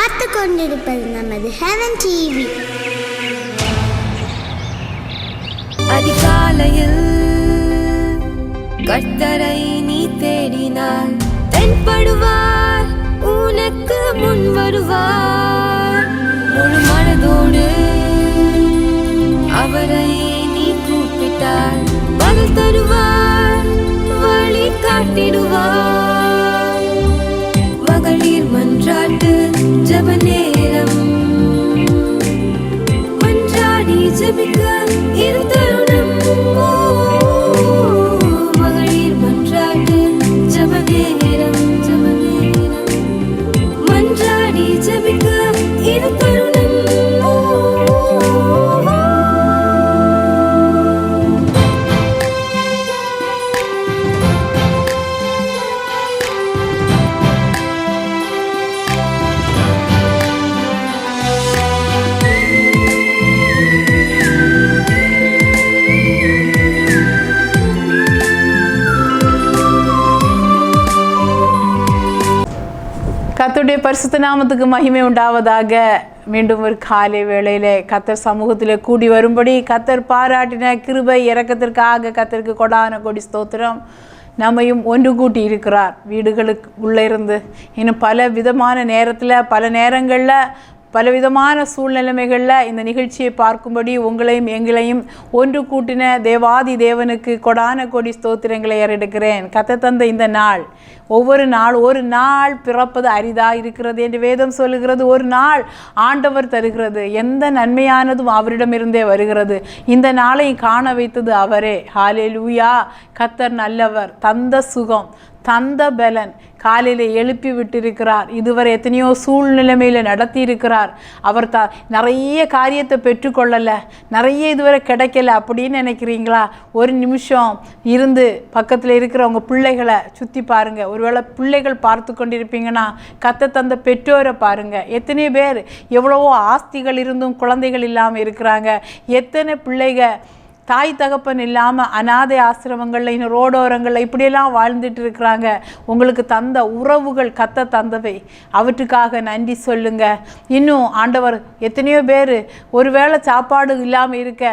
பார்த்து கொண்டிருப்பது நமது ஹெவன் டிவி. அதிகாலையில் கர்த்தரை நீ தேடினார், தென்படுவார், உனக்கு முன் வருவார். முழு மனதோடு அவரை நீ கூப்பிட்டார், பதில் தருவார், வழி காட்டிடுவார். மகளிர் மன்றாட்டு ஜெப நேரம், மன்றாடி ஜெபிக்க இது தருணம். மகளிர் மன்றாட்டு ஜெப நேரம், மன்றாடி ஜெபிக்க இது தருணம். கர்த்தருடைய பரிசுத்த நாமத்துக்கு மகிமை உண்டாவதாக. மீண்டும் ஒரு காலை வேளையிலே கர்த்தர் சமூகத்தில் கூடி வரும்படி கர்த்தர் பாராட்டின கிருபை இரக்கத்திற்காக கர்த்தருக்கு கொடான கொடி ஸ்தோத்திரம். நம்மையும் ஒன்று கூட்டி இருக்கிறார் வீடுகளுக்கு உள்ளே இருந்து. இன்னும் பல விதமான நேரத்தில் பல நேரங்களில் பலவிதமான சூழ்நிலைமைகளில் இந்த நிகழ்ச்சியை பார்க்கும்படி உங்களையும் எங்களையும் ஒன்று கூட்டின தேவாதி தேவனுக்கு கொடான கொடி ஸ்தோத்திரங்களை ஏறெடுக்கிறேன். கத்த தந்த இந்த நாள், ஒரு நாள் பிறப்பது அரிதாக இருக்கிறது என்று வேதம் சொல்லுகிறது. ஒரு நாள் ஆண்டவர் தருகிறது. எந்த நன்மையானதும் அவரிடமிருந்தே வருகிறது. இந்த நாளை காண வைத்தது அவரே. ஹல்லேலூயா. கர்த்தர் நல்லவர். தந்த சுகம், தந்த பலன், காலையில் எழுப்பி விட்டிருக்கிறார். இதுவரை எத்தனையோ சூழ்நிலைமையில் நடத்தி இருக்கிறார். அவர் நிறைய காரியத்தை பெற்றுக்கொள்ளலை, நிறைய இதுவரை கிடைக்கல அப்படின்னு நினைக்கிறீங்களா? ஒரு நிமிஷம் இருந்து பக்கத்தில் இருக்கிற உங்கள் பிள்ளைகளை சுற்றி பாருங்கள். ஒருவேளை பிள்ளைகள் பார்த்து கொண்டிருப்பீங்கன்னா கத்த தந்த பெற்றோரை பாருங்கள். எத்தனை பேர் எவ்வளவோ ஆஸ்திகள் இருந்தும் குழந்தைகள் இல்லாமல் இருக்கிறாங்க. எத்தனை பிள்ளைகள் தாய் தகப்பன் இல்லாமல் அநாதை ஆசிரமங்களில் இன்னும் ரோடோரங்களில் இப்படியெல்லாம் வாழ்ந்துட்டு இருக்கிறாங்க. உங்களுக்கு தந்த உறவுகள் கத்த தந்தவை, அவற்றுக்காக நன்றி சொல்லுங்க. இன்னும் ஆண்டவர் எத்தனையோ பேர் ஒருவேளை சாப்பாடு இல்லாமல் இருக்க,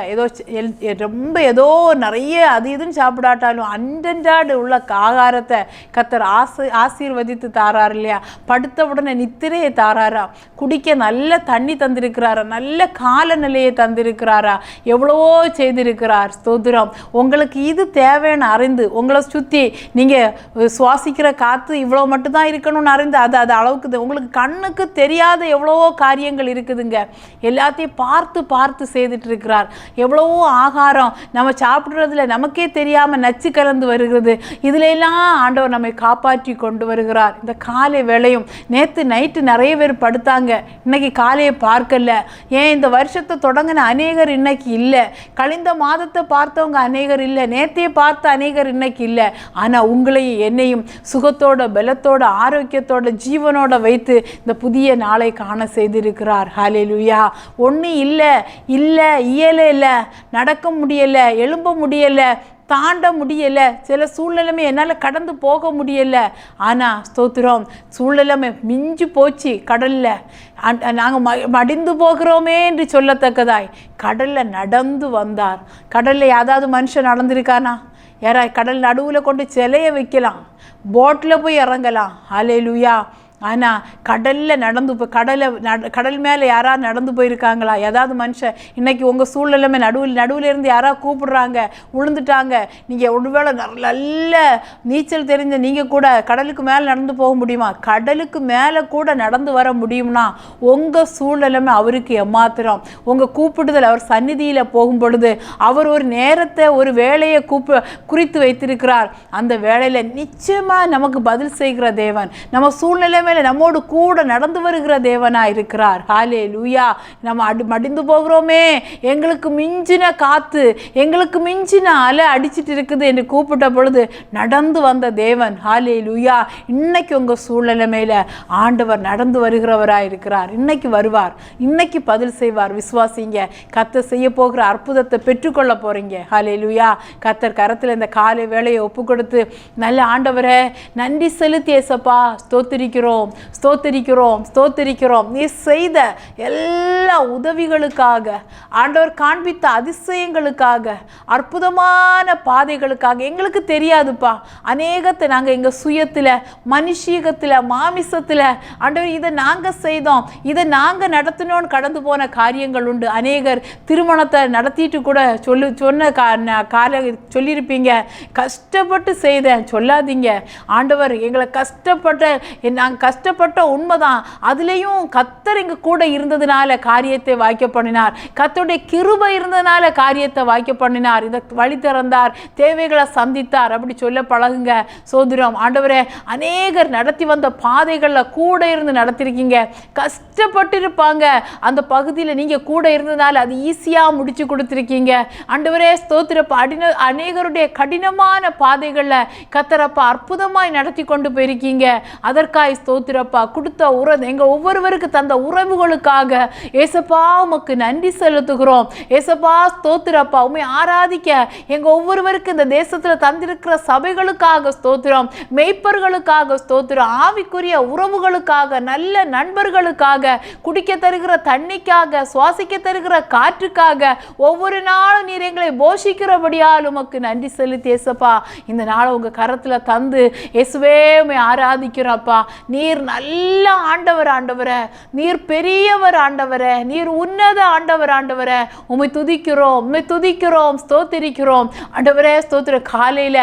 ஏதோ நிறைய அது இதுன்னு சாப்பிடாட்டாலும் அன்றன்றாடு உள்ள ஆகாரத்தை கத்தர் ஆசீர்வதித்து தாரார் இல்லையா? படுத்த உடனே நித்திரையை தாராரா, குடிக்க நல்ல தண்ணி தந்திருக்கிறாரா, நல்ல காலநிலையை தந்திருக்கிறாரா, எவ்வளவோ செய்திருக்கிறார். ஸ்தோத்திரம். உங்களுக்கு இது தேவைன்னு அறிந்து, உங்களை சுற்றி நீங்கள் சுவாசிக்கிற காற்று இவ்வளோ மட்டும்தான் இருக்கணும்னு அறிந்து அது அளவுக்கு உங்களுக்கு கண்ணுக்கு தெரியாத எவ்வளவோ காரியங்கள் இருக்குதுங்க. எல்லாத்தையும் பார்த்து செய்துட்டு இருக்கிறார். எவ்வளவோ ஆகாரம் நம்ம சாப்பிட்றதுல நமக்கே தெரியாமல் நச்சு கலந்து வருகிறது. இதுல எல்லாம் ஆண்டவர் நம்மை காப்பாற்றி கொண்டு வருகிறார். இந்த காலை வேளையும் நேற்று நைட்டு நிறைய பேர் படுத்தாங்க, இன்னைக்கு காலையை பார்க்கல. ஏன் இந்த வருஷத்தை தொடங்கின அநேகர் இன்னைக்கு இல்லை, கழிந்த மாதத்தை பார்த்தவங்க அநேகர் இல்லை, நேத்தையை பார்த்த அநேகர் இன்னைக்கு இல்லை. ஆனால் உங்களையும் என்னையும் சுகத்தோட பலத்தோட ஆரோக்கியத்தோட ஜீவனோட வைத்து இந்த புதிய நாளை காண செய்திருக்கிறார். ஹல்லேலூயா. ஒன்றும் இல்லை இயலை, நடக்க முடியலை, எழும்ப முடியலை, தாண்ட முடியலை, சில சூழ்நிலைமை என்னால் கடந்து போக முடியலை. ஆனால் ஸ்தோத்திரம், சூழ்நிலைமை மிஞ்சி போச்சு. கடலில் நாங்கள் மடிந்து போகிறோமே என்று சொல்லத்தக்கதாய் கடலில் நடந்து வந்தார். கடலில் ஏதாவது மனுஷன் நடந்திருக்கானா? கடல் நடுவில் கொண்டு சிலையை வைக்கலாம், போட்டில் போய் இறங்கலாம். ஹல்லேலூயா. ஆனால் கடலில் நடந்து கடல் மேலே யாராவது நடந்து போயிருக்காங்களா? ஏதாவது மனுஷன் இன்னைக்கு உங்கள் சூழ்நிலைமை நடுவில் இருந்து யாராவது கூப்பிடுறாங்க, விழுந்துட்டாங்க, நீங்கள் ஒருவேளை நல்ல நீச்சல் தெரிஞ்ச நீங்கள் கூட கடலுக்கு மேலே நடந்து போக முடியுமா? கடலுக்கு மேலே கூட நடந்து வர முடியும்னா உங்கள் சூழ்நிலைமை அவருக்கு எம்மாத்திரம். உங்கள் கூப்பிடுதல் அவர் சந்நிதியில் போகும் பொழுது அவர் ஒரு நேரத்தை, ஒரு வேலையை குறித்து வைத்திருக்கிறார். அந்த வேலையில் நிச்சயமாக நமக்கு பதில் செய்கிற தேவன், நம்ம சூழ்நிலைமை நம்மோடு கூட நடந்து வருகிற தேவனா இருக்கிறார். ஹல்லேலூயா. நம்ம மடிந்து போகிறோமே, எங்களுக்கு மிஞ்சின காத்து, எங்களுக்கு மிஞ்சின அலை அடிச்சிட்டு இருக்குது என்று கூப்பிட்ட பொழுது நடந்து வந்த தேவன். ஹல்லேலூயா. இன்னைக்கு உங்க சூழ்நிலை மேல ஆண்டவர் நடந்து வருகிறவராய் இருக்கிறார். இன்னைக்கு வருவார், இன்னைக்கு பதில் செய்வார். விசுவாசிங்க. கர்த்தர் செய்ய போகிற அற்புதத்தை பெற்றுக்கொள்ள போறீங்க. ஹல்லேலூயா. கர்த்தர் கரத்தில் இந்த காலை வேளையை ஒப்பு கொடுத்து, நல்ல ஆண்டவரே நன்றி செலுத்தி ஏசப்பா ஸ்தோத்திரிக்கிறோம். ஸ்தோத்திரிக்கிறோம், ஸ்தோத்திரிக்கிறோம், ஸ்தோத்திரிக்கிறோம். நீ செய்த எல்லா உதவிகளுக்காக, ஆண்டவர் காண்பித்த அதிசயங்களுக்காக, அற்புதமான பாதைகளுக்காக. எங்களுக்கு தெரியாதுப்பா, அநேகத்தை நாங்கள் எங்கள் சுயத்தில், மனுஷீகத்தில், மாமிசத்தில் ஆண்டவர் இதை நாங்கள் செய்தோம், இதை நாங்கள் நடத்தினோன்னு கடந்து போன காரியங்கள் உண்டு. அநேகர் திருமணத்தை நடத்திட்டு கூட சொன்ன கால சொல்லியிருப்பீங்க, கஷ்டப்பட்டு செய்தேன் சொல்லாதீங்க. ஆண்டவர் எங்களை நாங்கள் கஷ்டப்பட்ட உண்மைதான், அதுலேயும் கர்த்தர் எங்கள் கூட இருந்ததுனால காரியத்தை வாய்க்க பண்ணினார். கர்த்தருடைய கிருபை இருந்ததுனால காரியத்தை வாய்க்க பண்ணினார். இதை வழி திறந்தார், தேவைகளை சந்தித்தார். அப்படி சொல்ல பழகுங்க. சோதரம் ஆண்டவரே, அநேகர் நடத்தி வந்த பாதைகளில் கூட இருந்து நடத்திருக்கீங்க. கஷ்டப்பட்டு இருப்பாங்க, அந்த பகுதியில் நீங்கள் கூட இருந்ததுனால அது ஈஸியாக முடிச்சு கொடுத்துருக்கீங்க. ஆண்டவரே ஸ்தோத்திரப்பா, அநேகருடைய கடினமான பாதைகளில் கர்த்தரப்பா அற்புதமாய் நடத்தி கொண்டு போயிருக்கீங்க. அதற்காய் ஸ்தோத்திரப்பா. கொடுத்த எங்கள் ஒவ்வொருவருக்கு தந்த உறவுகளுக்காக ஏசப்பா உமக்கு நன்றி செலுத்துகிறோம். ஏசப்பா ஸ்தோத்திரப்பா, உம்மை ஆராதிக்க எங்கள் ஒவ்வொருவருக்கு இந்த தேசத்தில் தந்திருக்கிற சபைகளுக்காக ஸ்தோத்திரம், மெய்ப்பர்களுக்காக ஸ்தோத்திரம், ஆவிக்குரிய உறவுகளுக்காக, நல்ல நண்பர்களுக்காக, குடிக்க தருகிற தண்ணிக்காக, சுவாசிக்க தருகிற காற்றுக்காக, ஒவ்வொரு நாளும் நீர் எங்களை போஷிக்கிறபடியால் உமக்கு நன்றி செலுத்தி ஏசப்பா இந்த நாளை உங்கள் கரத்தில் தந்து இயேசுவே உம்மை ஆராதிக்கிறப்பா. நீர் நல்ல ஆண்டவர், ஆண்டவரே நீர் பெரியவர், ஆண்டவரே நீர் உன்னத ஆண்டவர், ஆண்டவரே உம்மை துதிக்கிறோம், உம்மை துதிக்கிறோம், ஸ்தோத்திரிக்கிறோம். ஆண்டவரே ஸ்தோத்திர, காலையில்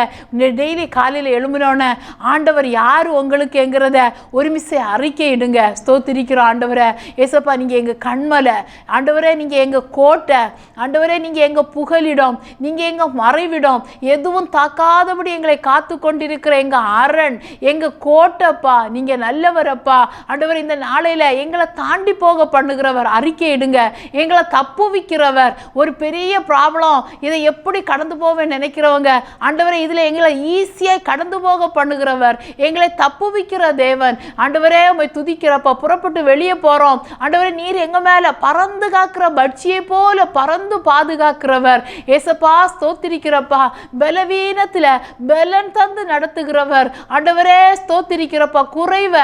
டெய்லி காலையில் எழும்பினோன்னே ஆண்டவர் யார் உங்களுக்கு என்கிறத ஒருமிசை அறிக்கை இடுங்க. ஸ்தோத்திரிக்கிறோம் ஆண்டவரே. ஏசப்பா நீங்கள் எங்கள் கண்மலை, ஆண்டவரே நீங்கள் எங்கள் கோட்டை, ஆண்டவரே நீங்கள் எங்கள் புகலிடம், நீங்கள் எங்கள் மறைவிடம், எதுவும் தாக்காதபடி எங்களை காத்து கொண்டிருக்கிற எங்கள் அரண், எங்கள் கோட்டைப்பா. நீங்கள் நல்லவரப்பா. ஆண்டவர் இந்த நாளையில் எங்களை தாண்டி போக பண்ணுகிறவர், அறிக்கை இடுங்க. எங்களை தப்புவிக்கிறவர், ஒரு பெரிய ப்ராப்ளம், இதை எப்படி கடந்து போவேன்னு நினைக்கிறவங்க ஆண்டவரே இதில் எங்களை ஈஸியாக கடந்து போக பண்ணுகிறவர், எங்களை தப்புவிக்கிற தேவன். ஆண்டவரே உம்மை துதிக்கிறப்பா. புறப்பட்டு வெளியே போகிறோம் ஆண்டவரே, நீர் எங்கள் மேலே பறந்து காக்கிற பட்சியை போல பறந்து பாதுகாக்கிறவர். ஏசப்பா ஸ்தோத்திரிக்கிறப்பா. பலவீனத்தில் பலன் தந்து நடத்துகிறவர். ஆண்டவரே ஸ்தோத்திரிக்கிறப்பா. குறைவ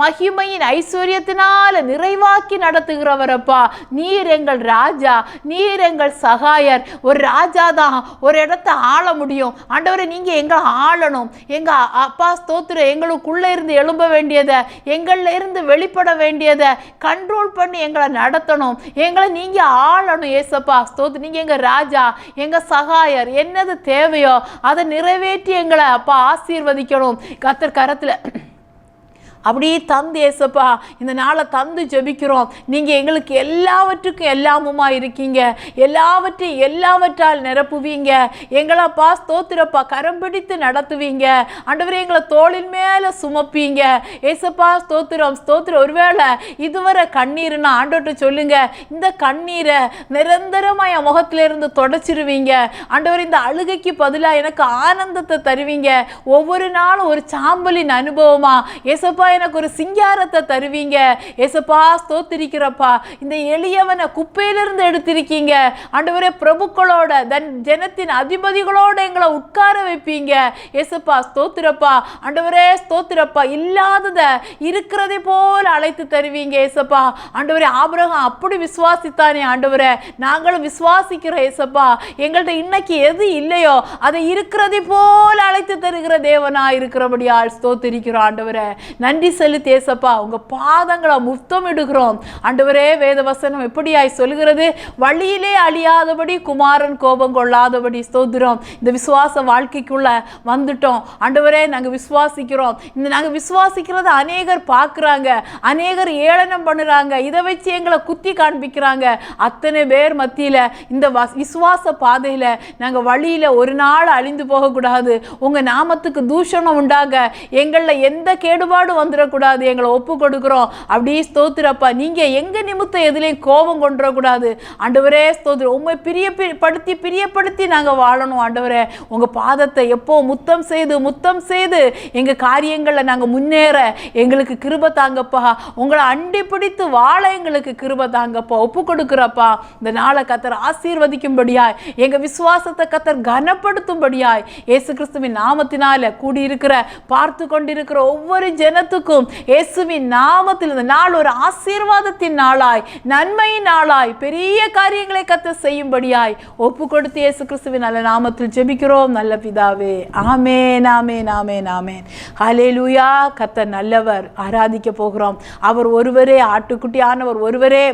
மகிமையின் ஐஸ்வர்யத்தினால நிறைவாக்கி நடத்துகிறவரப்பா. நீர் எங்கள் ராஜா, நீர் எங்கள் சகாயர். ஒரு ராஜா தான் ஒரு இடத்தை ஆள முடியும். ஆண்டவரே நீங்கள் எங்களை ஆளணும். எங்கள் அப்பா ஸ்தோத்திரம், எங்களுக்குள்ளே இருந்து எழும்ப வேண்டியதை, எங்களில் இருந்து வெளிப்பட வேண்டியதை கண்ட்ரோல் பண்ணி எங்களை நடத்தணும். எங்களை நீங்கள் ஆளணும். ஏசப்பா ஸ்தோத்திரம், நீங்கள் எங்கள் ராஜா, எங்கள் சகாயர். என்னது தேவையோ அதை நிறைவேற்றி எங்களை அப்பா ஆசீர்வதிக்கணும். கர்த்தர் கரத்தில் அப்படி தந்து ஏசப்பா இந்த நாளை தந்து ஜெபிக்கிறோம். நீங்கள் எங்களுக்கு எல்லாவற்றுக்கும் எல்லாமுமா இருக்கீங்க, எல்லாவற்றையும் எல்லாவற்றால் நிரப்புவீங்க. எங்களப்பா ஸ்தோத்திரப்பா கரம் பிடித்து நடத்துவீங்க. ஆண்டவரே எங்களை தோளின் மேலே சுமப்பீங்க. ஏசப்பா ஸ்தோத்திரம், ஸ்தோத்திரம். ஒருவேளை இதுவரை கண்ணீர்னா ஆண்டவர்கிட்ட சொல்லுங்க, இந்த கண்ணீரை நிரந்தரமாக என் முகத்திலிருந்து தொடச்சிருவீங்க. ஆண்டவர் இந்த அழுகைக்கு பதிலாக எனக்கு ஆனந்தத்தை தருவீங்க. ஒவ்வொரு நாளும் ஒரு சாம்பலின் அனுபவமா ஏசப்பா எனக்கு ஒரு சிங்காரத்தை தருவீங்க. ஏசப்பா ஸ்தோத்திரிக்கிறப்பா. இந்த எளியவனை குப்பையிலிருந்து எடுத்திருக்கீங்க. ஆண்டவரே பிரபுக்களோட ஜனத்தின் அதிபதிகளோட எங்களை உட்கார வைப்பீங்க. ஏசப்பா ஸ்தோத்திரப்பா. ஆண்டவரே ஸ்தோத்திரப்பா. இல்லாததை இருக்கிறதை போல அழைத்து தருவீங்க. ஏசப்பா ஆண்டவரே ஆபிரகாம் அப்படி விசுவாசித்தானே ஆண்டவரே, நாங்களும் விசுவாசிக்கிறோம். ஏசப்பா எங்கள்கிட்ட இன்னைக்கு எது இல்லையோ அதை இருக்கிறதை போல அழைத்து தருகிற தேவனா இருக்கிறபடியால் ஸ்தோத்திரிக்கிறோம். ஆண்டவரே நன்றி செலுத்தி ஏசப்பா உங்க பாதங்களை முத்தமிடுகிறோம். ஆண்டவரே வேத வசனம் எப்படியாய் சொல்கிறது, வழியிலே அழியாதபடி குமாரன் கோபம் கொள்ளாதபடி. ஸ்தோத்திரம். இந்த விசுவாச வாழ்க்கைக்குள்ள வந்துட்டோம். ஆண்டவரே நாங்கள் விசுவாசிக்கிறோம். இந்த நாங்கள் விசுவாசிக்கிறத அநேகர் பார்க்குறாங்க, அநேகர் ஏளனம் பண்ணுறாங்க, இதை வச்சு எங்களை குத்தி காண்பிக்கிறாங்க. அத்தனை பேர் மத்தியில் இந்த விசுவாச பாதையில் நாங்கள் வழியில் ஒரு நாள் அழிந்து போகக்கூடாது. உங்கள் நாமத்துக்கு தூஷணம் உண்டாக எங்களில் எந்த கேடுபாடு வந்துடக்கூடாது. எங்களை ஒப்பு கொடுக்கிறோம். அப்படியே ஸ்தோத்திரப்பா. நீங்கள் எங்கள் நிமித்தம் எதுலேயும் கோபம் கொண்டுடக்கூடாது. ஆண்டவரே ஸ்தோத்திரம். உண்மை பிரியப்படுத்தி நாங்கள் வாழணும். ஆண்டவரே உங்கள் பாதத்தை எப்போ முத்தம் செய்து எங்கள் காரியங்களில் நாங்கள் முன்னேற எங்களுக்கு கிருபை தாங்கப்பா. உங்களை அண்டி பிடித்து வாழ எங்களுக்கு கிருபை தாங்கப்பா. ஒப்பு கொடுக்குறப்பா. இந்த நாளை கர்த்தர் ஆசீர்வதிக்கும்படியாய், எங்கள் விசுவாசத்தை கர்த்தர் கனப்படுத்தும்படியாய் இயேசு கிறிஸ்துவின் நாமத்தினால கூடியிருக்கிற பார்த்து கொண்டிருக்கிற ஒவ்வொரு ஜனத்துக்கும் கனத்துக்கும் இயேசுவின் நாமத்தில் இந்த நாள் ஒரு ஆசீர்வாதத்தின் நாளாய், நன்மையின் நாளாய், பெரிய காரியங்களை கர்த்தர் செய்யும்படியாய் ஒப்பு கொடுத்து இயேசு கிறிஸ்துவின் நல்ல நாமத்தில் ஜெபிக்கிறோம் நல்ல பிதாவே. ஆமென், ஆமென், ஆமென், ஆமென். ஹல்லேலூயா. கர்த்தர் நல்லவர். ஆராதிக்க போகிறோம். அவர் ஒருவரே, ஆட்டுக்குட்டியானவர் ஒருவரே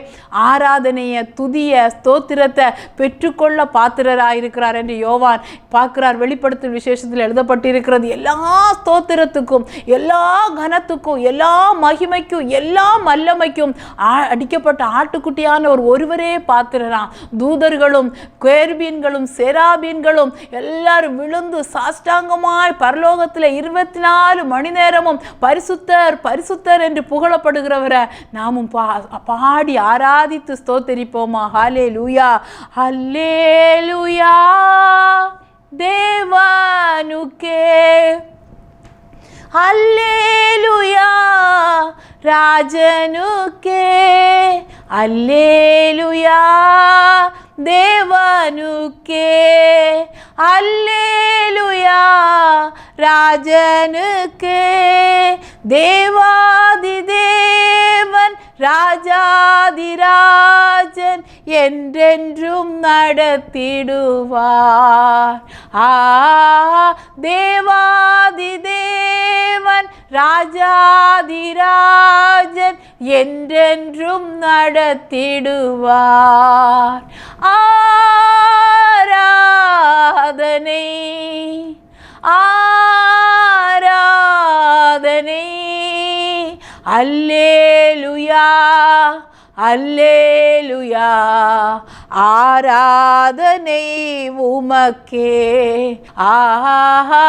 ஆராதனைய, துதிய, ஸ்தோத்திரத்தை பெற்றுக்கொள்ள பாத்திரராயிருக்கிறார் என்று யோவான் பார்க்கிறார். வெளிப்படுத்தும் விசேஷத்தில் எழுதப்பட்டிருக்கிறது. எல்லா ஸ்தோத்திரத்துக்கும், எல்லா கனத்துக்கும், எல்லா மகிமைக்கும், எல்லா வல்லமைக்கும் அடிக்கப்பட்ட ஆட்டுக்குட்டியானவர் ஒருவரே பாத்திரராம். தூதர்களும் கேருபீன்களும் செராபீன்களும் எல்லாரும் விழுந்து சாஷ்டாங்கமாய் பரலோகத்தில் 24 மணி நேரமும் பரிசுத்தர் பரிசுத்தர் என்று புகழப்படுகிறவரை நாமும் பாடி ஆராதித்து ஸ்தோத்தரிப்போமா. ஹல்லேலூயா, ஹல்லேலூயா. தேவனுக்கே ஹல்லேலூயா, ராஜனுக்கே ஹல்லேலூயா, தேவனுக்கே ஹல்லேலூயா, ராஜனுக்கே. தேவாதி தேவன் ராஜாதிராஜன் என்றென்றும் நடத்திடுவார். தேவாதி தேவன் ராஜாதிராஜன் என்றென்றும் நடத்திடுவார். ஆராதனை ஆராதனை. அல்லேலூயா, அல்லேலூயா. ஆராதனை உமக்கே. ஆஹா,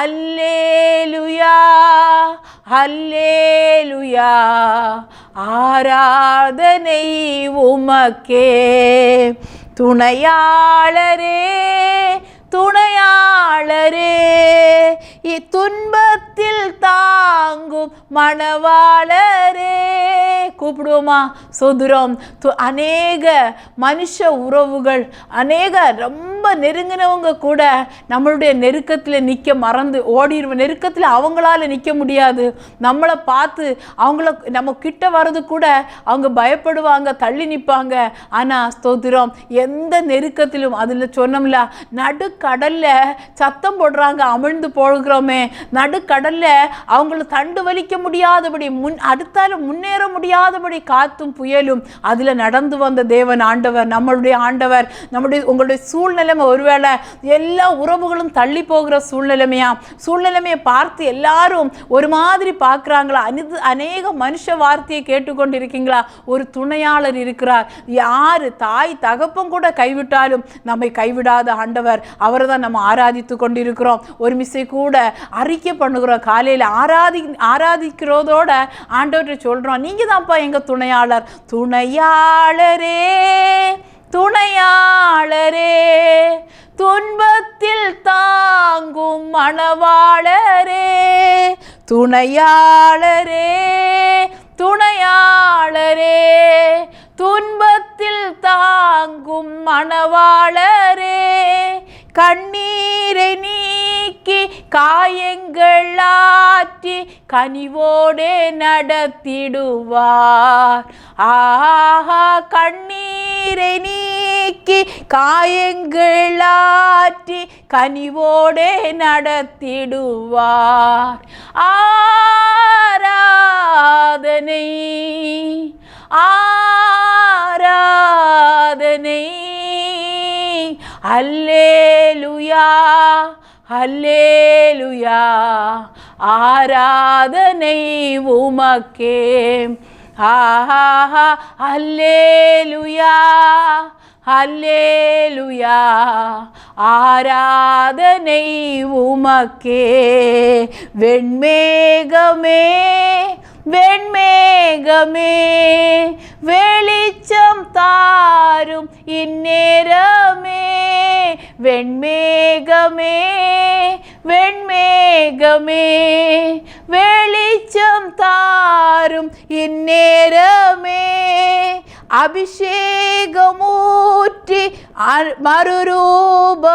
அல்லேலூயா, அல்லேலூயா. ஆராதனை உமக்கே. துணையாளரே, துணையாளரே, இத்துன்பத்தில் தாங்கும் மணவாளரே. கூப்பிடுவோமா? சோதரம். அநேக மனுஷ உறவுகள், அநேக ரொம்ப நெருங்கினவங்க கூட நம்மளுடைய நெருக்கத்தில் நிற்க மறந்து ஓடிடுவோம். நெருக்கத்தில் அவங்களால நிற்க முடியாது. நம்மளை பார்த்து அவங்கள நம்ம கிட்ட வர்றது கூட அவங்க பயப்படுவாங்க, தள்ளி நிற்பாங்க. ஆனால் ஸ்தோத்திரம், எந்த நெருக்கத்திலும், அதில் சொன்னோம்ல, நடுக்கடல்ல சத்தம் போடுறாங்க, அமிழ்ந்து போகிறோமே, நடுக்கடல்ல அவங்கள தண்டு வலிக்க முடியாதபடி, அடுத்தாலும் முன்னேற முடியாதபடி காத்தும் புயலும் அதில் நடந்து வந்த தேவன் ஆண்டவர், நம்மளுடைய ஆண்டவர். உங்களுடைய சூழ்நிலைமை ஒருவேளை எல்லா உறவுகளும் தள்ளி போகிற சூழ்நிலைமையை பார்த்து எல்லாரும் ஒரு மாதிரி பார்க்குறாங்களா? அநேக மனுஷ வார்த்தையை கேட்டுக்கொண்டு இருக்கீங்களா? ஒரு துணையாளர் இருக்கிறார். யாரு தாய் தகப்பம் கூட கைவிட்டாலும் நம்மை கைவிடாத ஆண்டவர், அவரை தான் நம்ம ஆராதித்து கொண்டிருக்கிறோம். ஒரு மிஸ்ஸை கூட அறிக்கை பண்ணுகிறோம். காலையில் ஆராதிக்கிறதோட ஆண்டவர்கிட்ட சொல்கிறோம், நீங்கள் தான்ப்பா எங்கள் துணையாளர். துணையாளரே, துணையாளரே, துன்பத்தில் தாங்கும் மணவாளரே. துணையாளரே, துணையாளரே, துன்பத்தில் தாங்கும் மணவாளரே. கண்ணீரை நீக்கி காயங்கள் ஆற்றி கனிவோடே நடத்திடுவார். ஆஹா, கண்ணீரை நீக்கி காயங்கள் ஆற்றி கனிவோடே நடத்திடுவார். ஆராதனை ஆராதனை. அல்லேலூயா, அல்லேலூயா. ஆராதனை உமக்கே. ஆஹா, அல்லேலூயா, அல்லேலூயா. ஆராதனை உமக்கே. வெண்மேகமே, வெண்மேகமே, வெளிச்சம் தாரும் இந்நேரமே. வெண்மேகமே, வெண்மேகமே, வெளிச்சம் தாரும் இந்நேரமே. அபிஷேகமூற்றி மறுரூபமாக்கி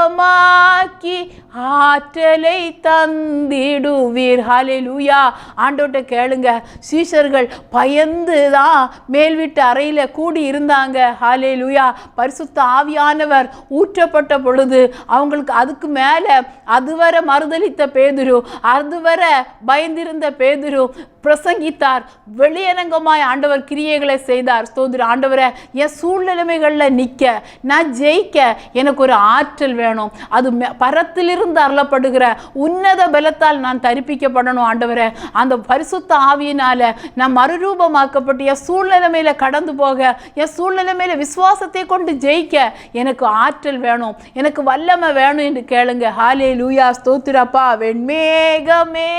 ஆற்றலை தந்திடுவீர். ஹல்லேலூயா. ஆண்டவர்கிட்ட கேளுங்க. சீஷர்கள் பயந்து தான் மேல் வீட்டு அறையில் கூடி இருந்தாங்க. ஹல்லேலூயா. பரிசுத்த ஆவியானவர் ஊற்றப்பட்ட பொழுது அவங்களுக்கு அதுக்கு மேலே அதுவரை மறுதலித்த பேதுரு, அதுவரை பயந்திருந்த பேதுரு பிரசங்கித்தார். வெளியரங்கமாய் ஆண்டவர் கிரியைகளை செய்தார். ஸ்தோத்திரம். ஆண்டவரை, என் சூழ்நிலைமைகளில் நிற்க, நான் ஜெயிக்க எனக்கு ஒரு ஆற்றல் வேணும். அது பரத்திலிருந்து அருளப்படுகிற உன்னத பலத்தால் நான் தரிப்பிக்கப்படணும். ஆண்டவரை, அந்த பரிசுத்த ஆவியினால நான் மறுரூபமாக்கப்பட்டு என் சூழ்நிலைமையில கடந்து போக, என் சூழ்நிலைமையில விசுவாசத்தை கொண்டு ஜெயிக்க எனக்கு ஆற்றல் வேணும், எனக்கு வல்லமை வேணும் என்று கேளுங்க. ஹல்லேலூயா. ஸ்தோத்திரப்பா. வெண்மேகமே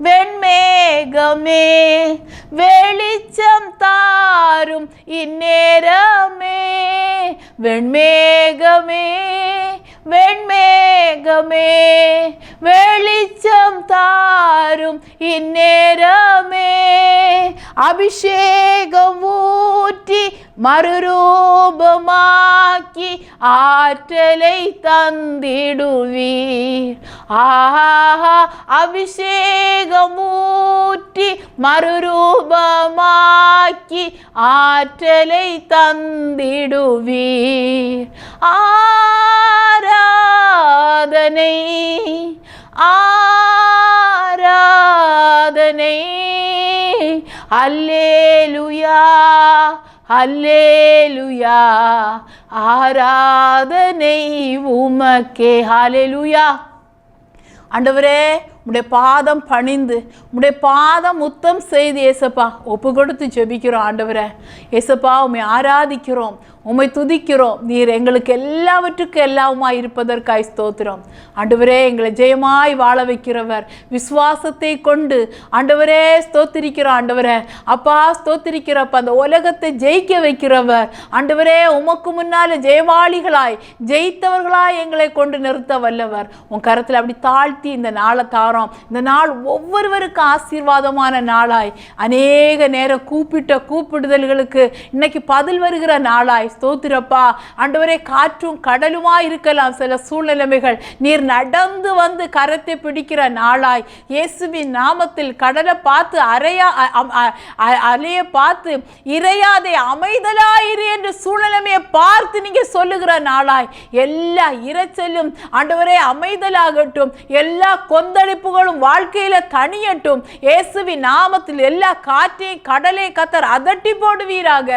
வெண்மேகமே வெளிச்சம் தாரும் இந்நேரமே, வெண்மேகமே வெண்மேகமே வெளிச்சம் தாரும் இந்நேரமே, அபிஷேகம் ஊற்றி மறுரூபமாக்கி ஆற்றலை தந்திடுவீர். ஆஹா, அபிஷேகம் ஊற்றி மறுரூபமாக்கி ஆற்றலை தந்திடுவீர். ஆராதனை ஆராதனை அல்லேலூயா அல்லேலூயா. ஆராதனை உமக்கே. ஹல்லேலூயா. ஆண்டவரே, உடைய பாதம் பணிந்து உடைய பாதம் முத்தம் செய்து ஏசப்பா ஒப்பு கொடுத்து ஜெபிக்கிறோம். ஆண்டவரே, ஏசப்பா உம்மை ஆராதிக்கிறோம், உம்மை துதிக்கிறோம். நீர் எங்களுக்கு எல்லாவற்றுக்கும் எல்லாவுமாய் இருப்பதற்காய் ஸ்தோத்திரம். ஆண்டவரே, எங்களை ஜெயமாய் வாழ வைக்கிறவர், விசுவாசத்தை கொண்டு ஆண்டவரே ஸ்தோத்திரிக்கிறோம். ஆண்டவரே அப்பா ஸ்தோத்திரிக்கிறப்ப அந்த உலகத்தை ஜெயிக்க வைக்கிறவர். ஆண்டவரே, உமக்கு முன்னால ஜெயவாளிகளாய் ஜெயித்தவர்களாய் எங்களை கொண்டு நிறுத்த வல்லவர். உன் கரத்தில் அப்படி தாழ்த்தி இந்த நாளை தாரோம். இந்த நாள் ஒவ்வொருவருக்கும் ஆசீர்வாதமான நாளாய், அநேக நேரம் கூப்பிட்ட கூப்பிடுதல்களுக்கு இன்னைக்கு பதில் வருகிற நாளாய் ஸ்தோத்திரப்பா. ஆண்டவரே, காற்றும் கடலுமாய் இருக்கலாம் சில சூழ்நிலைமைகள், நீர் நடந்து வந்து கரத்தை பிடிக்கிற நாளாய் இயேசுவின் நாமத்தில் கடலை பார்த்து அலைய பார்த்து இறையாதே அமைதலாயிரு என்று சூழ்நிலைமையை பார்த்து நீங்க சொல்லுகிற நாளாய் எல்லா இரைச்சலும் ஆண்டவரே அமைதலாகட்டும், எல்லா கொந்தளிப்புகளும் வாழ்க்கையில தனியட்டும். இயேசுவின் நாமத்தில் எல்லா காற்றையும் கடலை கத்தர் அதட்டி போடுவீராக,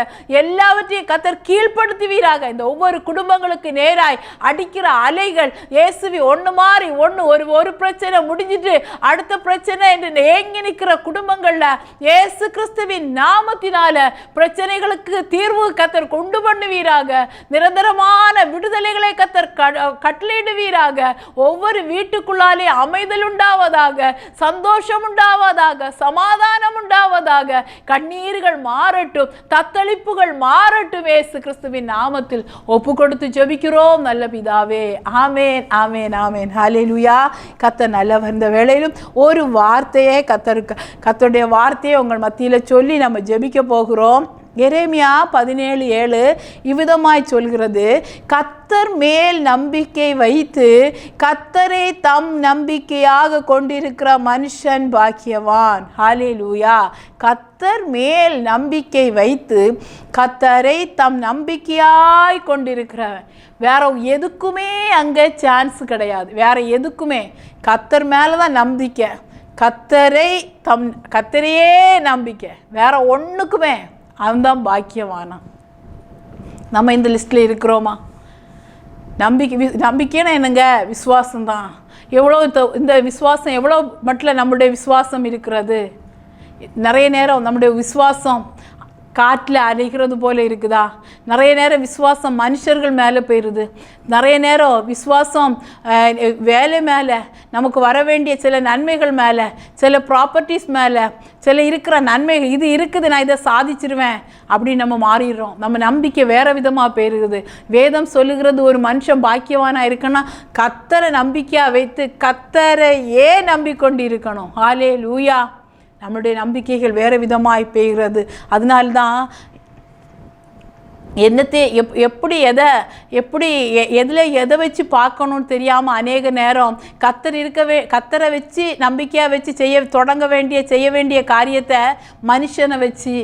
எல்லாவற்றையும் கத்தர் கீழ்ப்படுத்துவீராக. இந்த ஒவ்வொரு குடும்பங்களுக்கு நேராய் அடிக்கிற அலைகள் இயேசுவி ஒன்று மாறி ஒன்று ஒரு பிரச்சனை முடிஞ்சிட்டு அடுத்த பிரச்சனை என்று ஏங்கி நிற்கிற குடும்பங்கள்ல இயேசு கிறிஸ்துவின் நாமத்தினால பிரச்சனைகளுக்கு தீர்வு கத்தர் கொண்டு பண்ணுவீராக. நிரந்தரமான விடுதலைகளை கத்தர் கட்டளையிடுவீராக. ஒவ்வொரு வீட்டுக்குள்ளாலே அமைதல் உண்டாவதாக, சந்தோஷம் உண்டாவதாக, சமாதானம் உண்டாவதாக. கண்ணீர்கள் மாறட்டும், தத்தளிப்புகள் மாறட்டும். இயேசு கிறிஸ்துவின் நாமத்தில் ஒப்பு கொடுத்து ஜெபிக்கிறோம் நல்ல பிதாவே. ஆமேன் ஆமேன் ஆமேன். ஹல்லேலூயா. கர்த்தர் நல்லவர். இந்த வேளையிலும் ஒரு வார்த்தையே கர்த்தருடைய வார்த்தையை உங்கள் மத்தியில் சொல்லி நம்ம ஜெபிக்க போகிறோம். எரேமியா 17:7 இவ்விதமாய் சொல்கிறது, கர்த்தர் மேல் நம்பிக்கை வைத்து கர்த்தரை தம் நம்பிக்கையாக கொண்டிருக்கிற மனுஷன் பாக்கியவான். ஹல்லேலூயா. கர்த்தர் மேல் நம்பிக்கை வைத்து கர்த்தரை தம் நம்பிக்கையாய் கொண்டிருக்கிறவன். வேற எதுக்குமே அங்கே சான்ஸ் கிடையாது. வேற எதுக்குமே கர்த்தர் மேலே தான் நம்பிக்கை. கர்த்தரையே நம்பிக்கை. வேற ஒன்றுக்குமே அவன்தான் பாக்கியவானா. நம்ம இந்த லிஸ்ட்டில் இருக்கிறோமா? நம்பிக்கைன்னா என்னங்க? விசுவாசம்தான். எவ்வளோ இந்த விசுவாசம் எவ்வளோ மட்டும் நம்முடைய விசுவாசம் இருக்கிறது? நிறைய நேரம் நம்முடைய விசுவாசம் காட்டில் அலைகிறது போல இருக்குதா? நிறைய நேரம் விசுவாசம் மனுஷர்கள் மேலே போயிடுது. நிறைய நேரம் விசுவாசம் வேலை மேலே, நமக்கு வர வேண்டிய சில நன்மைகள் மேலே, சில ப்ராப்பர்ட்டிஸ் மேலே, சில இருக்கிற நன்மைகள் இது இருக்குது, நான் இதை சாதிச்சிருவேன் அப்படின்னு நம்ம மாறிடுறோம். நம்ம நம்பிக்கை வேறு விதமாக போயிருக்குது. வேதம் சொல்லுகிறது, ஒரு மனுஷன் பாக்கியவானாக இருக்குன்னா கர்த்தரை நம்பிக்கையாக வைத்து கர்த்தரையே நம்பிக்கொண்டு இருக்கணும். ஹல்லேலூயா. நம்முடைய நம்பிக்கைகள் வேறு விதமாய் பெய்கிறது. அதனால்தான் என்னத்தை எப்படி எதை வச்சு பார்க்கணும்னு தெரியாமல் அநேக நேரம் கத்தரை வச்சு நம்பிக்கையாக வச்சு செய்ய வேண்டிய காரியத்தை மனுஷனை வச்சு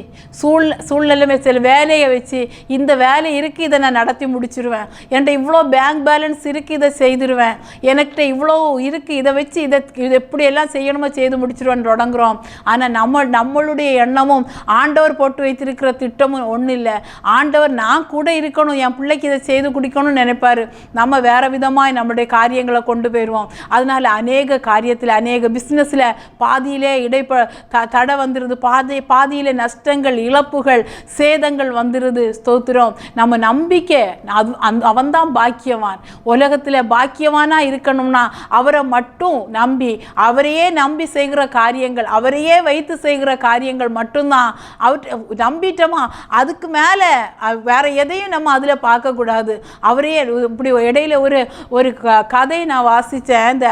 சூழ்நிலை சில வேலையை வச்சு இந்த வேலை இருக்குது இதை நான் நடத்தி முடிச்சிருவேன், என்கிட்ட இவ்வளோ பேங்க் பேலன்ஸ் இருக்குது இதை செய்திருவேன், எனக்கிட்ட இவ்வளோ இருக்குது இதை வச்சு இது எப்படியெல்லாம் செய்யணுமோ செய்து முடிச்சிருவேன் தொடங்குகிறோம். ஆனால் நம்மளுடைய எண்ணமும் ஆண்டவர் போட்டு வைத்திருக்கிற திட்டமும் ஒன்றும் இல்லை. ஆண்டவர் நான் கூட இருக்கணும், என் பிள்ளைக்கு இதை செய்து குடிக்கணும்னு நினைப்பாரு. நம்ம வேற விதமாக நம்மளுடைய காரியங்களை கொண்டு போயிடுவோம். அதனால அநேக காரியத்தில் அநேக பிஸ்னஸில் பாதியிலே தடை வந்துடுது, பாதியிலே நஷ்டங்கள் இழப்புகள் சேதங்கள் வந்துடுது. ஸ்தோத்திரம். நம்ம நம்பிக்கை அவன்தான் பாக்கியவான். உலகத்தில் பாக்கியவானாக இருக்கணும்னா அவரை மட்டும் நம்பி அவரையே நம்பி செய்கிற காரியங்கள், அவரையே வைத்து செய்கிற காரியங்கள் மட்டும்தான். நம்பிட்டோமா அதுக்கு மேலே வேற எதையும் நம்ம அதில் பார்க்கக்கூடாது. அவரையே இப்படி இடையில ஒரு கதை நான் வாசித்தேன். இந்த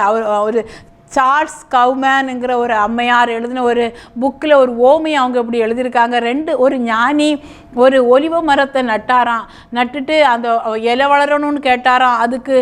ஒரு சார்ல்ஸ் கவுமேனுங்கிற ஒரு அம்மையார் எழுதின ஒரு புக்கில் ஒரு ஓமையை அவங்க இப்படி எழுதியிருக்காங்க. ஒரு ஞானி ஒரு ஒலிவ மரத்தை நட்டுட்டு அந்த இலை வளரணும்னு கேட்டாராம், அதுக்கு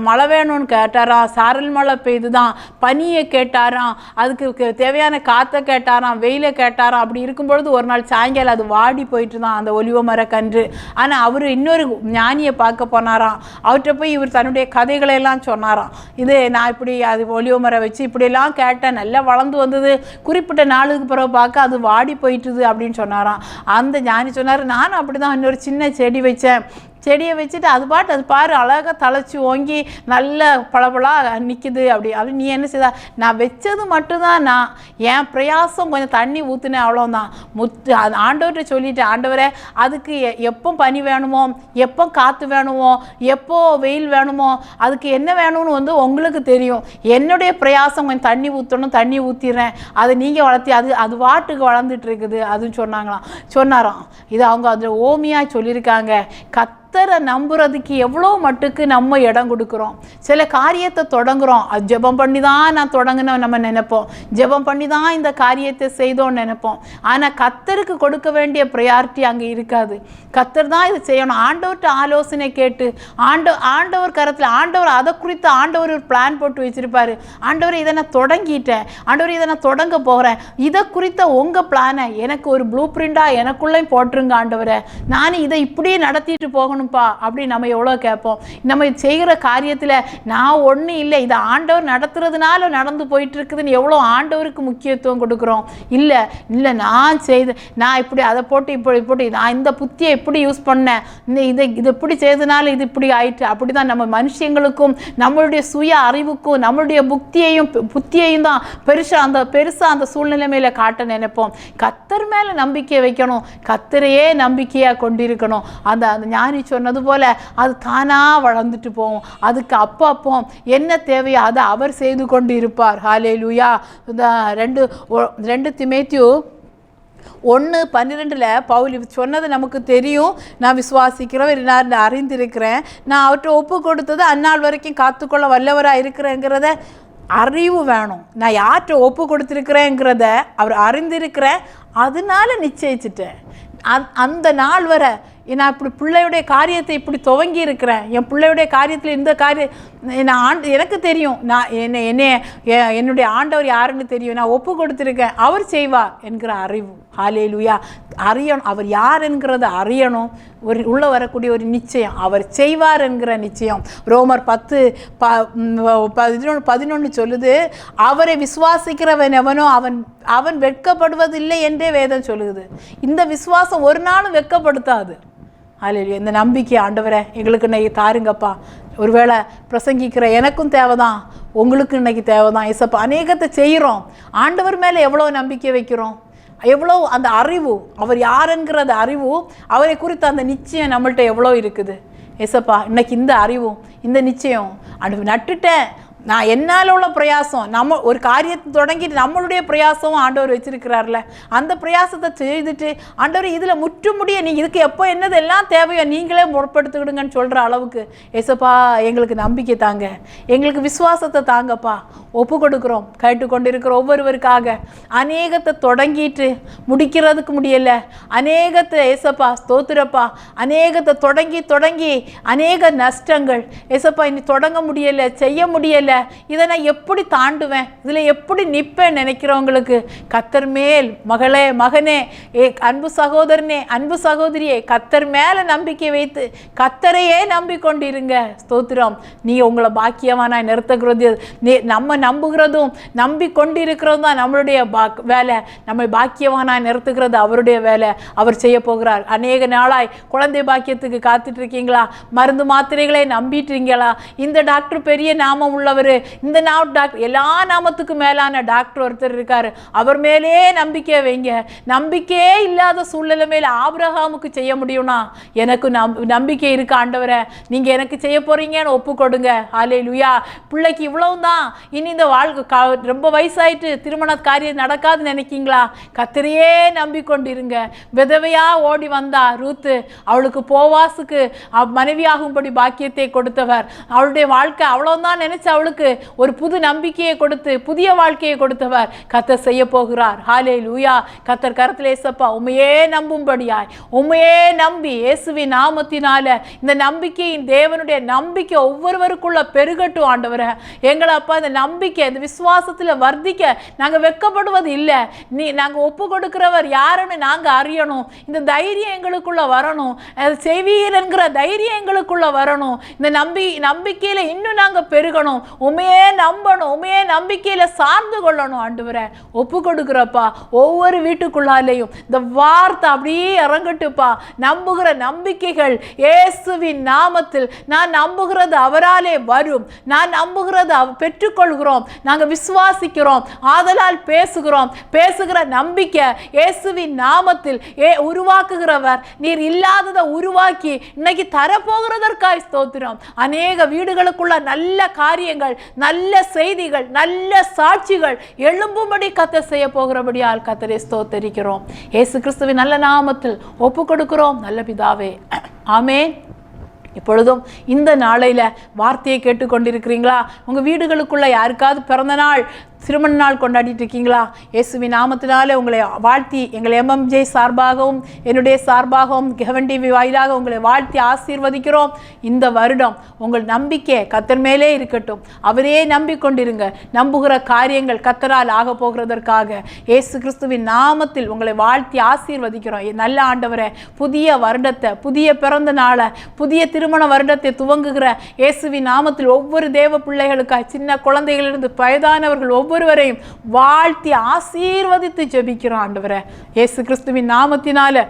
மழை வேணும்னு கேட்டாராம், சாரல் மழை பெய்துதான், பனியை கேட்டாராம், அதுக்கு தேவையான காற்றை கேட்டாராம், வெயிலை கேட்டாராம். அப்படி இருக்கும்பொழுது ஒரு நாள் சாயங்காலம் அது வாடி போயிட்டு தான் அந்த ஒலிவ மரக்கன்று. ஆனால் அவர் இன்னொரு ஞானியை பார்க்க போனாராம். அவர்கிட்ட போய் இவர் தன்னுடைய கதைகளெல்லாம் சொன்னாராம். இது நான் இப்படி அது ஒலிவ மரம் வச்சு இப்படியெல்லாம் கேட்டேன், நல்லா வளர்ந்து வந்தது, குறிப்பிட்ட நாளுக்கு பிறகு பார்க்க அது வாடி போயிட்டுது அப்படின்னு சொன்னாராம். அந்த ஞானி சொன்னார், நானும் அப்படிதான் இன்னொரு சின்ன செடி வச்சேன், செடியை வச்சுட்டு அது பாரு அழகாக தழைச்சி ஓங்கி நல்ல பளபளா நிற்கிது. அப்படி நீ என்ன செய்தா? நான் வச்சது மட்டும்தான், நான் என் பிரயாசம் கொஞ்சம் தண்ணி ஊற்றுனேன், அவ்வளோதான். ஆண்டவர்கிட்ட சொல்லிட்டேன், ஆண்டவரே அதுக்கு எப்போ பனி வேணுமோ, எப்போ காற்று வேணுமோ, எப்போ வெயில் வேணுமோ, அதுக்கு என்ன வேணும்னு உங்களுக்கு தெரியும். என்னுடைய பிரயாசம் கொஞ்சம் தண்ணி ஊற்றணும், தண்ணி ஊற்றிடுறேன், அதை நீங்கள் வளர்த்தி அது வாட்டுக்கு வளர்ந்துட்டு இருக்குது அதுன்னு சொன்னாராம். இது அவங்க அதில் ஓமியாக சொல்லியிருக்காங்க. கர்த்தரை நம்புறதுக்கு எவ்வளோ மட்டுக்கு நம்ம இடம் கொடுக்குறோம். சில காரியத்தை தொடங்குகிறோம், அது ஜெபம் பண்ணி தான் நான் தொடங்கினோம் நம்ம நினைப்போம், ஜெபம் பண்ணி தான் இந்த காரியத்தை செய்தோன்னு நினைப்போம். ஆனால் கர்த்தருக்கு கொடுக்க வேண்டிய ப்ரையாரிட்டி அங்கே இருக்காது. கர்த்தர் தான் இதை செய்யணும். ஆண்டவர்கிட்ட ஆலோசனை கேட்டு ஆண்டவர் கரத்தில் ஆண்டவர் அதை குறித்து ஆண்டவர் ஒரு பிளான் போட்டு வச்சிருப்பாரு. ஆண்டவர் இதை நான் தொடங்கிட்டேன், ஆண்டவர் இதை நான் தொடங்க போகிறேன், இதை குறித்த உங்கள் பிளானை எனக்கு ஒரு ப்ளூ பிரிண்டாக எனக்குள்ளேயும் போட்டுருங்க ஆண்டவரை, நானும் இதை இப்படியே நடத்திட்டு போகணும்ப்பா அப்படி நம்ம எவ்வளோ கேட்போம். நம்ம செய்கிற காரியத்தில் நான் ஒன்றும் இல்லை, இதை ஆண்டவர் நடத்துறதுனால நடந்து போயிட்டு இருக்குதுன்னு எவ்வளோ ஆண்டவருக்கு முக்கியத்துவம் கொடுக்குறோம். இல்லை நான் இப்படி அதை போட்டு இப்படி நான் இந்த புத்தியை இப்படி யூஸ் பண்ணேன், இது இப்படி செய்ததுனால இது இப்படி ஆயிட்டு. அப்படி தான் நம்ம மனுஷங்களுக்கும் நம்மளுடைய சுய அறிவுக்கும் நம்மளுடைய புத்தியையும் தான் பெருசாக அந்த சூழ்நிலை மேலே காட்ட நினைப்போம். கர்த்தர் மேலே நம்பிக்கை வைக்கணும், கர்த்தரையே நம்பிக்கையாக கொண்டிருக்கணும். அந்த ஞானி சொன்னது போல அது தானாக வளர்ந்துட்டு போகும். அதுக்கு அப்போ என்ன தேவையோ அதை அவர் செய்து கொண்டு இருப்பார். ஹல்லேலூயா. இந்த 2 திமோத்தேயு 1:12 பவுல் சொன்னது நமக்கு தெரியும். நான் விசுவாசிக்கிறவர் நான் அறிந்திருக்கிறேன், நான் அவர்கிட்ட ஒப்பு கொடுத்தது அந்நாள் வரைக்கும் காத்துக்கொள்ள வல்லவராக இருக்கிறேங்கிறத அறிவு வேணும். நான் யார்கிட்ட ஒப்பு கொடுத்துருக்கிறேங்கிறத அவர் அறிந்திருக்கிறேன், அதனால நிச்சயிச்சிட்டேன். அந்த நாள் வர நான் இப்படி பிள்ளையுடைய காரியத்தை இப்படி துவங்கி இருக்கிறேன், என் பிள்ளையுடைய காரியத்தில் இந்த காரியம் எனக்கு தெரியும், நான் என்னுடைய ஆண்டவர் யாருன்னு தெரியும், நான் ஒப்பு கொடுத்துருக்கேன், அவர் செய்வார் என்கிற அறிவு. ஹல்லேலூயா. அறியணும், அவர் யார் என்கிறத அறியணும். உள்ள வரக்கூடிய ஒரு நிச்சயம், அவர் செய்வார் என்கிற நிச்சயம். ரோமர் 10:11 சொல்லுது, அவரை விசுவாசிக்கிறவன் எவனோ அவன் வெட்கப்படுவதில்லை என்றே வேதம் சொல்லுது. இந்த விசுவாசம் ஒரு நாளும் வெட்கப்படுத்தாது. ஹல்லேலூயா. இந்த நம்பிக்கை ஆண்டவரே எங்களுக்கு இன்னைக்கு தாருங்கப்பா. ஒருவேளை பிரசங்கிக்கிற எனக்கும் தேவைதான், உங்களுக்கு இன்னைக்கு தேவைதான். இசப்பா அநேகத்தை செய்கிறோம், ஆண்டவர் மேலே எவ்வளோ நம்பிக்கை வைக்கிறோம், எவ்வளோ அந்த அறிவு, அவர் யாருங்கிறத அறிவு, அவரை குறித்த அந்த நிச்சயம் நம்மள்கிட்ட எவ்வளோ இருக்குது. ஏசப்பா இன்னைக்கு இந்த அறிவும் இந்த நிச்சயம் நட்டுட்டேன், நான் என்னால் உள்ள பிரயாசம், நம்ம ஒரு காரியத்தை தொடங்கிட்டு நம்மளுடைய பிரயாசமும் ஆண்டவர் வச்சிருக்கிறார்ல, அந்த பிரயாசத்தை செய்துட்டு ஆண்டவர் இதில் முற்றுமுடிய நீங்கள் இதுக்கு எப்போ என்னது எல்லாம் தேவையோ நீங்களே முற்படுத்திக்கிடுங்கன்னு சொல்கிற அளவுக்கு ஏசப்பா எங்களுக்கு நம்பிக்கை தாங்க, எங்களுக்கு விசுவாசத்தை தாங்கப்பா, ஒப்பு கொடுக்குறோம். கேட்டுக்கொண்டிருக்கிற ஒவ்வொருவருக்காக அநேகத்தை தொடங்கிட்டு முடிக்கிறதுக்கு முடியலை, அநேகத்தை ஏசப்பா ஸ்தோத்திரப்பா, அநேகத்தை தொடங்கி அநேக நஷ்டங்கள் ஏசப்பா, இனி தொடங்க முடியலை, செய்ய முடியலை, இதை நான் எப்படி தாண்டுவேன், இதில் எப்படி நிற்பேன் நினைக்கிறவங்களுக்கு கர்த்தர் மேல் மகளே மகனே அன்பு சகோதரனே அன்பு சகோதரியே கர்த்தர் மேலே நம்பிக்கை வைத்து கர்த்தரையே நம்பிக்கொண்டிருங்க. ஸ்தோத்திரம். நீ உங்களை பாக்கியவானாய் நிறுத்துகிறது, நம்ம நம்புகிறதும் நம்பிக்கொண்டிருக்கிறதும் தான் நம்மளுடைய வேலை. நம்மை பாக்கியவானாய் நிறுத்துகிறது அவருடைய வேலை. அவர் செய்ய போகிறார். அநேக நாளாய் குழந்தை பாக்கியத்துக்கு காத்துட்டு இருக்கீங்களா? மருந்து மாத்திரைகளை நம்பிட்டுருங்களா? இந்த டாக்டர் பெரிய நாமம் உள்ளவர், இந்த டாக்டர் எல்லா நாமத்துக்கும் மேலான டாக்டர் ஒருத்தர் இருக்காரு, அவர் மேலே நம்பிக்கை வைங்க. நம்பிக்கையே இல்லாத சூழ்நிலை மேல ஆபிரகாமுக்கு செய்ய முடியும்னா எனக்கு நம்பிக்கை இருக்கு ஆண்டவரே, நீங்க எனக்கு செய்ய போறீங்கன்னு ஒப்பு கொடுங்க. ஹல்லேலூயா. பிள்ளைக்கு இவ்வளவு தான், இனி இந்த வாழ்க்கை ரொம்ப வயசாயிட்டு திருமண காரியம் நடக்காதுன்னு நினைக்கிங்களா? கர்த்தரையே நம்பிக்கொண்டிருங்க. விதவையா ஓடி வந்தா ரூத்து, அவளுக்கு போவாசுக்கு மனைவியாகும்படி பாக்கியத்தை கொடுத்தவர். அவளுடைய வாழ்க்கை அவ்வளவுதான் நினைச்சு அவளுக்கு ஒரு புது நம்பிக்கையை கொடுத்து புதிய வாழ்க்கையை கொடுத்தவர். கர்த்தர் செய்ய போகிறார். ஹல்லேலூயா. கர்த்தர் கரத்தில் ஏசப்பா உம்மையே நம்பும்படியாய், உம்மையே நம்பி இயேசுவின் நாமத்தினால இந்த நம்பிக்கையின் தேவனுடைய நம்பிக்கை ஒவ்வொருவருக்குள்ள பெருகட்டும் ஆண்டவரே. எங்களை அப்பா இந்த நம்பிக்கை இந்த விசுவாசத்தில் வர்த்திக்க நாங்கள் வெட்கப்படுவது இல்லை. நாங்கள் ஒப்பு கொடுக்கிறவர் யாருன்னு நாங்கள் அறியணும். இந்த தைரியம் எங்களுக்குள்ள வரணும். செய்வீர் என்கிற தைரியம் எங்களுக்குள்ள வரணும். இந்த நம்பிக்கையில இன்னும் நாங்கள் பெருகணும். உண்மையே நம்பணும், உண்மையே நம்பிக்கையில சார்ந்து கொள்ளணும். ஆண்டவரே ஒப்பு கொடுக்கிறப்பா ஒவ்வொரு வீட்டுக்குள்ளாலேயும் இந்த வார்த்தை அப்படியே இறங்கட்டுப்பா. நம்புகிற நம்பிக்கைகள் இயேசுவின் நாமத்தில் நான் நம்புகிறது அவராலே வரும். நான் நம்புகிறது பெற்றுக்கொள்கிறோம். நாங்கள் விசுவாசிக்கிறோம், ஆதலால் பேசுகிறோம். பேசுகிற நம்பிக்கை இயேசுவின் நாமத்தில் உருவாக்குகிறவர் நீர் இல்லாததை உருவாக்கி இன்னைக்கு தரப்போகிறதற்காய் ஸ்தோத்திரம். அநேக வீடுகளுக்குள்ள நல்ல காரியங்கள், நல்ல செய்திகள், நல்ல சாட்சிகள் எழும்பும்படி கர்த்தர் செய்ய போகிறபடியால் கர்த்தரை ஸ்தோத்தரிக்கிறோம். இயேசு கிறிஸ்துவின் நல்ல நாமத்தில் ஒப்பு கொடுக்கிறோம் நல்ல பிதாவே, ஆமென். இப்பொழுதும் இந்த நாளையில் வார்த்தையை கேட்டுக்கொண்டிருக்கிறீங்களா? உங்கள் வீடுகளுக்குள்ள யாருக்காவது பிறந்த நாள் திருமண நாள் கொண்டாடிட்டு இருக்கீங்களா? இயேசுவின் நாமத்தினாலே உங்களை வாழ்த்தி எங்கள் MMJ சார்பாகவும் என்னுடைய சார்பாகவும் ஹெவன் டிவி வாயிலாக உங்களை வாழ்த்தி ஆசீர்வதிக்கிறோம். இந்த வருடம் உங்கள் நம்பிக்கை கர்த்தர் மேலே இருக்கட்டும். அவரே நம்பிக்கொண்டிருங்க. நம்புகிற காரியங்கள் கர்த்தரால் ஆக போகிறதற்காக இயேசு கிறிஸ்துவின் நாமத்தில் உங்களை வாழ்த்தி ஆசீர்வதிக்கிறோம். நல்ல ஆண்டவரே, புதிய வருடத்தை, புதிய பிறந்த நாளை, புதிய திருமண வருடத்தை துவங்குகிற இயேசுவின் நாமத்தில் ஒவ்வொரு தேவ பிள்ளைகளுக்காக சின்ன குழந்தைகளிலிருந்து வயதானவர்கள் ஒவ்வொருவரையும் வாழ்த்தி ஆசீர்வதித்து ஜெபிக்கிறோம் ஆண்டவரே. இயேசு கிறிஸ்துவின் நாமத்தினால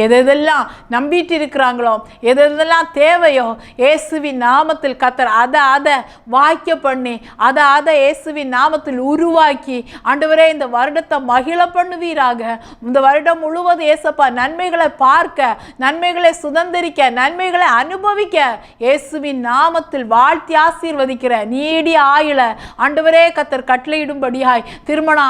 எதெல்லாம் நம்பிட்டு இருக்கிறாங்களோ, எதெல்லாம் தேவையோ இயேசுவின் நாமத்தில் கர்த்தர் அதை வாய்க்க பண்ணி அதை இயேசுவின் நாமத்தில் உருவாக்கி ஆண்டவரே இந்த வருடத்தை மகிழ பண்ணுவீராக. இந்த வருடம் முழுவதும் இயேசப்பா நன்மைகளை பார்க்க, நன்மைகளை சுதந்திரிக்க, நன்மைகளை அனுபவிக்க இயேசுவின் நாமத்தில் வாழ்த்தி ஆசீர்வதிக்கிற நீடிய ஆயுள ஆண்டவரே கர்த்தர் கட்டளையிடும்படியாய் திருமண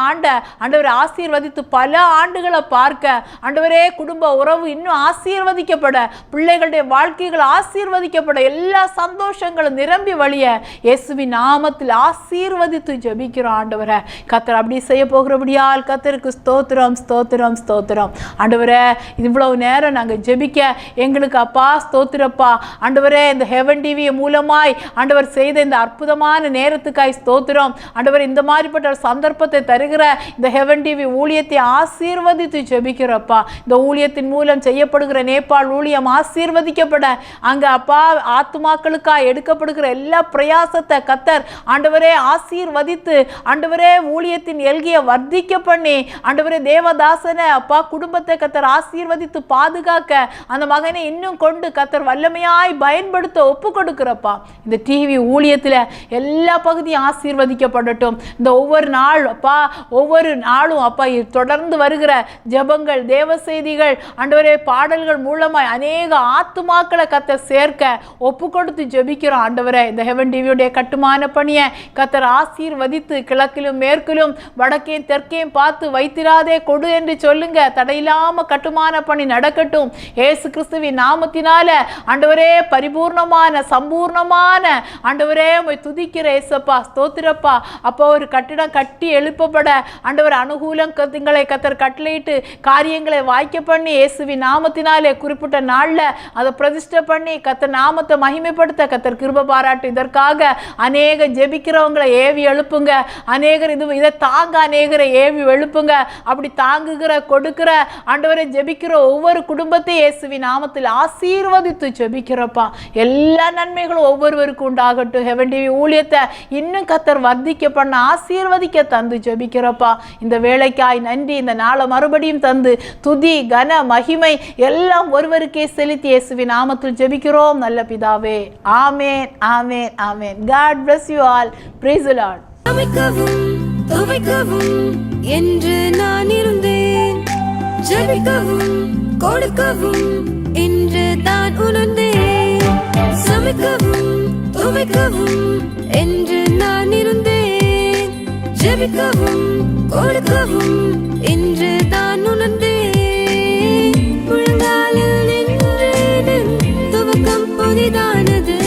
ஆண்டவரை ஆசீர்வதித்து பல ஆண்டுகளை பார்க்க ஆண்டவரே குடும்ப உறவு இன்னும் ஆசீர்வதிக்கப்பட, பிள்ளைகளுடைய வாழ்க்கைகள் ஆசீர்வதிக்கப்பட, எல்லா சந்தோஷங்களும் நிரம்பி வழிய இயேசுவின் நாமத்தில் ஆசீர்வதித்து ஜெபிக்கிறோம் ஆண்டவரே. கர்த்தர் அப்படி செய்ய போகிறபடியால் கர்த்தருக்கு ஸ்தோத்திரம் ஸ்தோத்திரம் ஸ்தோத்திரம். ஆண்டவரே இவ்வளவு நேரம் நாங்கள் ஜெபிக்க எங்களுக்கு அப்பா ஸ்தோத்திரப்பா. ஆண்டவரே இந்த ஹெவன் டிவி மூலமாய் ஆண்டவர் செய்த இந்த அற்புதமான நேரத்துக்காய் ஸ்தோத்திரம். ஆண்டவர் இந்த மாதிரிப்பட்ட சந்தர்ப்பத்தை தருகிற இந்த ஹெவன் டிவி ஊழியத்தை ஆசீர்வதித்து ஜெபிக்கிறப்பா. இந்த ஊழியத்தின் மூலம் செய்யப்படுகிற நேபாள் ஊழியம் ஆசீர்வதிக்கப்பட, அங்க அப்பா ஆத்துமாக்களுக்காக எடுக்கப்படுகிற எல்லா பிரயாசத்தை கர்த்தர் ஆண்டவரே ஆசீர்வதித்து ஆண்டவரே ஊழியத்தின் எல்கையை வர்த்திக்க பண்ணி ஆண்டவரே தேவதாசனை அப்பா குடும்பத்தை கர்த்தர் ஆசீர்வதித்து பாதுகாக்க, அந்த மகனை இன்னும் கொண்டு கர்த்தர் வல்லமையாய் பயன்படுத்த ஒப்பு கொடுக்கிறப்பா. இந்த டிவி ஊழியத்தில் எல்லா பகுதியும் ஆசீர்வதிக்கப்படட்டும். இந்த ஒவ்வொரு நாள் அப்பா ஒவ்வொரு நாளும் அப்பா தொடர்ந்து வருகிற ஜெபங்கள், தேவ செய்திகள் ஆண்டவரே பாடல்கள் மூலமாய் அநேக ஆத்துமாக்களை கத்தர் சேர்க்க ஒப்பு கொடுத்து ஜெபிக்கிறோம் ஆண்டவரே. இந்த ஹெவன் டிவியுடைய கட்டுமான பணியை கத்தர் ஆசீர்வதித்து கிழக்கிலும் மேற்கிலும் வடக்கையும் தெற்கையும் பார்த்து வைத்திராதே கொடு என்று சொல்லுங்க. தடையில்லாம கட்டுமான பணி நடக்கட்டும் இயேசு கிறிஸ்துவின் நாமத்தினால. ஆண்டவரே பரிபூர்ணமான சம்பூர்ணமான ஆண்டவரே உம்மை துதிக்கிற ஏசப்பா, ஸ்தோத்திரப்பா. அப்போ ஒரு கட்டிடம் கட்டி எழுப்பப்பட ஆண்டவர் அனுகூலம் கத்துங்களை கத்தர் கட்டளையிட்டு காரியங்களை வாய்க்க பண்ணி இயேசுவின் நாமத்தினாலே குறிப்பிட்ட நாளில் அதை பிரதிஷ்டை பண்ணி கத்தர் நாமத்தை மகிமைப்படுத்த கத்தர் கிருபை பாராட்டு. இதற்காக அநேக ஜெபிக்கிறவங்களை ஏவி எழுப்புங்க. அநேகர் இதை தாங்க அநேகரை ஏவி எழுப்புங்க. அப்படி தாங்குகிற கொடுக்கிற ஆண்டவரை ஜெபிக்கிற ஒவ்வொரு குடும்பத்தையும் இயேசுவின் நாமத்தில் ஆசீர்வதித்து ஜெபிக்கிறப்பா. எல்லா நன்மைகளும் ஒவ்வொருவருக்கும் உண்டாகட்டும். ஹெவன் டிவி ஊழியத்தை இன்னும் கத்தர் வர்த்திக்க பண்ண ஆசீர்வதிக்க தந்து ஜெபிக்கிறப்பா. இந்த வேலைக்காய் நன்றி. இந்த நாளை மறுபடியும் தந்து துதி கன மகிமை எல்லாம் ஒருவருக்கே செலுத்தி இயேசுவின் நாமத்தில் ஜெபிக்கிறோம் நல்ல பிதாவே. ஆமென், ஆமென், ஆமென். God bless you all. Praise the Lord. சமைக்கவும் துவைக்கவும் என்று நான் இருந்தேன். ஜெபிக்கவும் கொடுக்கவும் என்று தான் உணர்ந்தேன். சமைக்கவும் துவைக்கவும் என்று நான் இருந்தேன். ஜெபிக்கவும் கொடுக்கவும் என்று தான் உணர்ந்தேன். முழங்காலில் நின்று துவக்கம் புதிதானது.